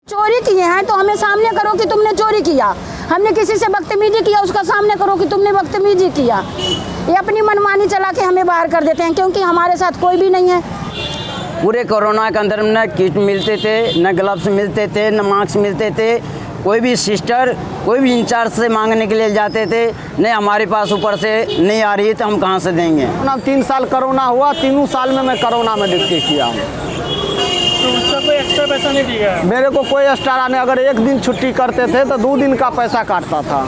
चोरी किए हैं तो हमें सामने करो कि तुमने चोरी किया। हमने किसी से बदतमीजी किया, उसका सामने करो कि तुमने बदतमीजी किया। ये अपनी मनमानी चला के हमें बाहर कर देते हैं, क्योंकि हमारे साथ कोई भी नहीं है। पूरे कोरोना के अंदर न किट मिलते थे, न ग्लव्स मिलते थे, न मास्क मिलते थे। कोई भी सिस्टर, कोई भी इंचार्ज से मांगने के लिए जाते थे, नहीं हमारे पास ऊपर से नहीं आ रही है तो हम कहाँ से देंगे। 3 साल कोरोना हुआ, 3 साल में मैं कोरोना में ड्यूटी किया हूँ। तो उसका कोई एक्स्ट्रा पैसा नहीं दिया? मेरे को कोई एक्स्ट्रा नहीं, अगर 1 दिन छुट्टी करते थे तो 2 दिन का पैसा काटता था।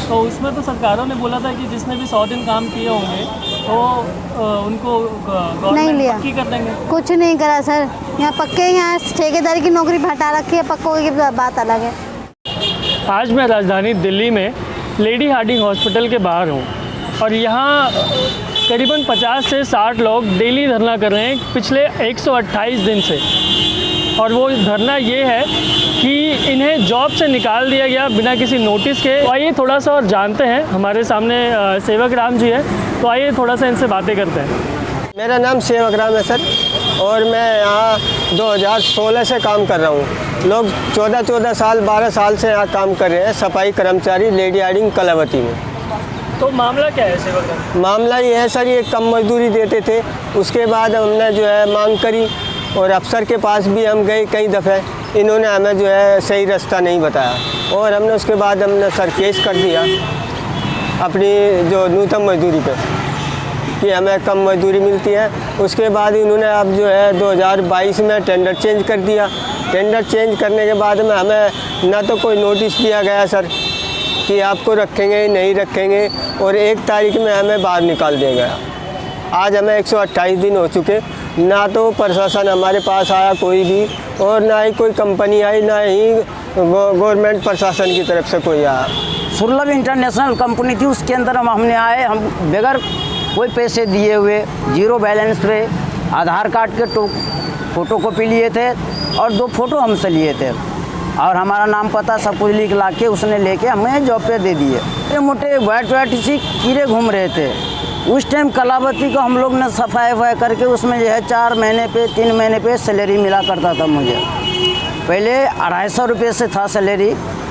तो उसमें तो सरकारों ने बोला था कि जिसने भी 100 दिन काम किए होंगे तो उनको गवर्नमेंट पक्की कर देंगे। कुछ नहीं करा सर, यहाँ पक्के यहाँ ठेकेदारी की नौकरी हटा रखी है, पक्कों की बात अलग है। आज मैं राजधानी दिल्ली में लेडी हार्डिंग हॉस्पिटल के बाहर हूँ और यहाँ करीबन 50 से 60 लोग डेली धरना कर रहे हैं पिछले 128 दिन से। और वो धरना ये है कि इन्हें जॉब से निकाल दिया गया बिना किसी नोटिस के। तो आइए थोड़ा सा और जानते हैं, हमारे सामने सेवक राम जी है, तो आइए थोड़ा सा इनसे बातें करते हैं। मेरा नाम सेवक राम है सर, और मैं यहाँ 2016 से काम कर रहा हूँ। लोग 14 साल 12 साल से यहाँ काम कर रहे हैं, सफाई कर्मचारी लेडी हार्डिंग कलावती में। तो मामला क्या है सेवक राम? मामला ये है सर, ये कम मजदूरी देते थे, उसके बाद हमने जो है मांग करी और अफसर के पास भी हम गए कई दफ़े, इन्होंने हमें जो है सही रास्ता नहीं बताया और हमने उसके बाद हमने सर केस कर दिया अपनी जो न्यूनतम मजदूरी पे कि हमें कम मजदूरी मिलती है। उसके बाद इन्होंने अब जो है 2022 में टेंडर चेंज कर दिया। टेंडर चेंज करने के बाद में हमें ना तो कोई नोटिस दिया गया सर कि आपको रखेंगे नहीं रखेंगे, और 1 तारीख में हमें बाहर निकाल दिया गया। आज हमें 128 दिन हो चुके, ना तो प्रशासन हमारे पास आया कोई भी, और ना ही कोई कंपनी आई, ना ही गवर्नमेंट प्रशासन की तरफ से कोई आया। सुरलभ इंटरनेशनल कंपनी थी, उसके अंदर हमने आए, हम बगैर कोई पैसे दिए हुए, जीरो बैलेंस पे आधार कार्ड के फ़ोटोकॉपी लिए थे और 2 फ़ोटो हमसे लिए थे, और हमारा नाम पता सब कुछ लिख ला के उसने लेके हमें जॉब पे दे दिए। ये मोटे वाइट सी कीड़े घूम रहे थे। उस टाइम कलावती को हम लोग ने सफाई करके उसमें जो है 4 महीने पे 3 महीने पे सैलरी मिला करता था मुझे। पहले 250 रुपये से था सैलरी,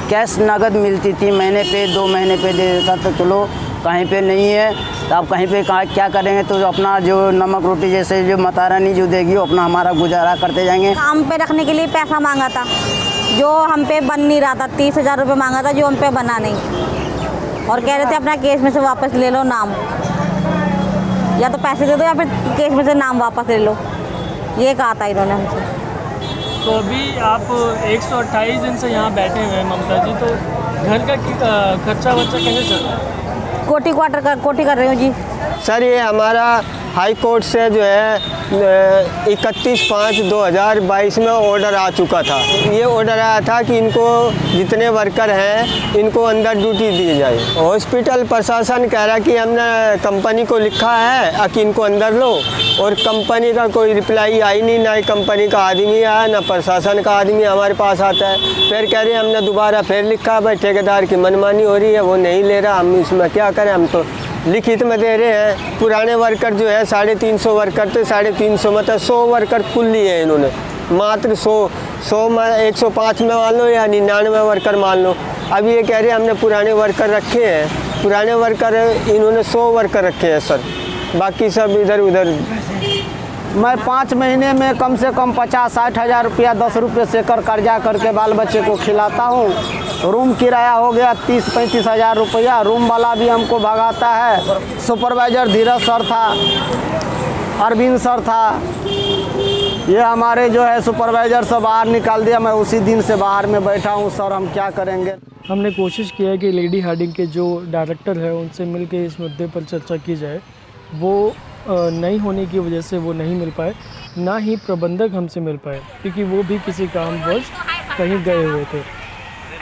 कैश नगद मिलती थी, महीने पे 2 महीने पे दे देता। तो चलो कहीं पे नहीं है तो आप कहीं पे क्या करेंगे, तो अपना जो नमक रोटी जैसे जो माता रानी जो देगी वो अपना हमारा गुजारा करते जाएंगे। काम पे रखने के लिए पैसा मांगा था, जो हम पे बन नहीं रहा था। 30,000 रुपये मांगा था, जो हम पे बना नहीं, और कह रहे थे अपना केस में से वापस ले लो नाम, या तो पैसे दे दो या फिर केस में से नाम वापस ले लो, ये कहा था इन्होंने हमसे। तो अभी आप 128 दिन से यहाँ बैठे हुए हैं ममता जी, तो घर का खर्चा वर्चा कैसे चल रहा है? कोटी कर रही हूँ जी। सर ये हमारा हाई कोर्ट से जो है 31/5/2022 में ऑर्डर आ चुका था। ये ऑर्डर आया था कि इनको जितने वर्कर हैं इनको अंदर ड्यूटी दी जाए। हॉस्पिटल प्रशासन कह रहा है कि हमने कंपनी को लिखा है कि इनको अंदर लो, और कंपनी का कोई रिप्लाई आई नहीं, ना ही कंपनी का आदमी आया, ना प्रशासन का आदमी हमारे पास आता है। फिर कह रहे हैं हमने दोबारा फिर लिखा, भाई ठेकेदार की मनमानी हो रही है, वो नहीं ले रहा, हम इसमें क्या करें, हम तो लिखित में दे रहे हैं। पुराने वर्कर जो है 350 वर्कर थे, 350 मतलब 100 वर्कर कुल लिए हैं इन्होंने, मात्र 100 में 105 में मान लो या 99 वर्कर मान लो। अब ये कह रहे हैं हमने पुराने वर्कर रखे हैं, पुराने वर्कर इन्होंने 100 वर्कर रखे हैं सर, बाकी सब इधर उधर। मैं 5 महीने में कम से कम 50-60 हज़ार रुपया 10 रुपये से कर्जा करके बाल बच्चे को खिलाता हूँ। रूम किराया हो गया 30-35 हज़ार रुपया, रूम वाला भी हमको भगाता है। सुपरवाइज़र धीरज सर था, अरविंद सर था, ये हमारे जो है सुपरवाइज़र से बाहर निकाल दिया। मैं उसी दिन से बाहर में बैठा हूँ सर, हम क्या करेंगे। हमने कोशिश किया है कि लेडी हार्डिंग के जो डायरेक्टर है उनसे मिल के इस मुद्दे पर चर्चा की जाए, वो नहीं होने की वजह से वो नहीं मिल पाए, ना ही प्रबंधक हमसे मिल पाए क्योंकि वो भी किसी कामवश कहीं गए हुए थे।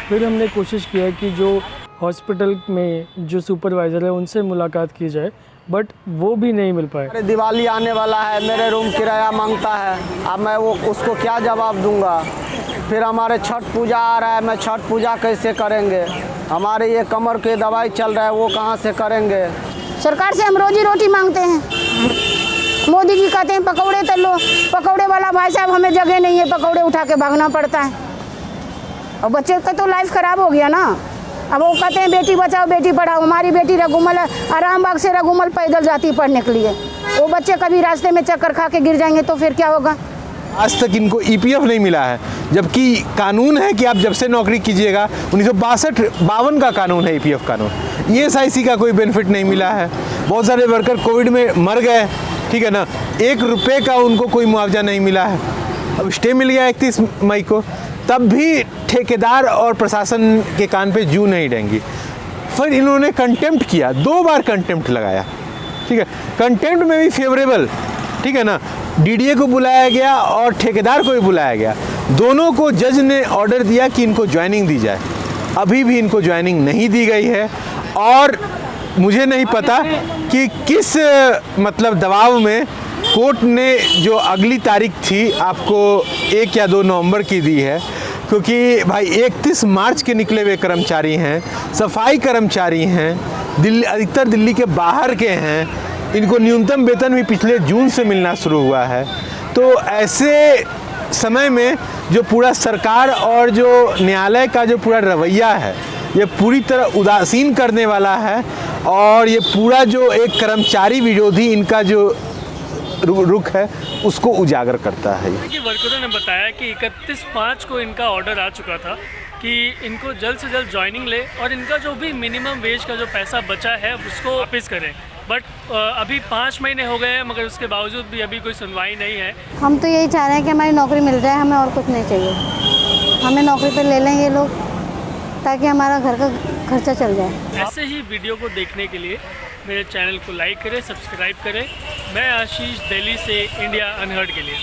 फिर हमने कोशिश किया कि जो हॉस्पिटल में जो सुपरवाइज़र है उनसे मुलाकात की जाए, बट वो भी नहीं मिल पाए। अरे दिवाली आने वाला है, मेरे रूम किराया मांगता है, अब मैं वो उसको क्या जवाब दूंगा। फिर हमारे छठ पूजा आ रहा है, मैं छठ पूजा कैसे करेंगे। हमारे ये कमर के दवाई चल रहा है, वो कहाँ से करेंगे। सरकार से हम रोजी रोटी मांगते हैं। मोदी जी कहते हैं पकौड़े तल लो, पकौड़े वाला भाई साहब हमें जगह नहीं है, पकौड़े उठा के भागना पड़ता है। और बच्चे का तो लाइफ ख़राब हो गया ना। अब वो कहते हैं बेटी बचाओ बेटी पढ़ाओ। हमारी बेटी रघुमल आरामबाग से रघुमल पैदल जाती है पढ़ने के लिए। वो बच्चे कभी रास्ते में चक्कर खा के गिर जाएंगे तो फिर क्या होगा। आज तक इनको ईपीएफ नहीं मिला है, जबकि कानून है कि आप जब से नौकरी कीजिएगा 1962-52 का कानून है ईपीएफ कानून। ईएसआईसी का कोई बेनिफिट नहीं मिला है। बहुत सारे वर्कर कोविड में मर गए, ठीक है ना, 1 रुपये का उनको कोई मुआवजा नहीं मिला है। अब स्टे मिल गया 31 मई को, तब भी ठेकेदार और प्रशासन के कान पे जू नहीं डेंगी। फिर इन्होंने कंटेम्प्ट किया, 2 बार कंटेम्प्ट लगाया, ठीक है। कंटेम्प्ट में भी फेवरेबल, ठीक है ना, डीडीए को बुलाया गया और ठेकेदार को भी बुलाया गया। दोनों को जज ने ऑर्डर दिया कि इनको ज्वाइनिंग दी जाए। अभी भी इनको ज्वाइनिंग नहीं दी गई है और मुझे नहीं पता कि किस मतलब दबाव में कोर्ट ने जो अगली तारीख थी आपको 1 या 2 नवंबर की दी है, क्योंकि भाई 31 मार्च के निकले हुए कर्मचारी हैं, सफाई कर्मचारी हैं, दिल्ली अधिकतर दिल्ली के बाहर के हैं, इनको न्यूनतम वेतन भी पिछले जून से मिलना शुरू हुआ है। तो ऐसे समय में जो पूरा सरकार और जो न्यायालय का जो पूरा रवैया है ये पूरी तरह उदासीन करने वाला है और ये पूरा जो एक कर्मचारी विरोधी इनका जो रुख है उसको उजागर करता है। देखिए, वर्करों ने बताया कि 31/5 को इनका ऑर्डर आ चुका था कि इनको जल्द से जल्द ज्वाइनिंग ले और इनका जो भी मिनिमम वेज का जो पैसा बचा है उसको वापस करें। बट अभी 5 महीने हो गए हैं मगर उसके बावजूद भी अभी कोई सुनवाई नहीं है। हम तो यही चाह रहे हैं कि हमारी नौकरी मिल जाए, हमें और कुछ नहीं चाहिए। हमें नौकरी पे ले लें ये लोग ताकि हमारा घर का खर्चा चल जाए। ऐसे ही वीडियो को देखने के लिए मेरे चैनल को लाइक करें, सब्सक्राइब करें। मैं आशीष, दिल्ली से इंडिया अनहर्ड के लिए।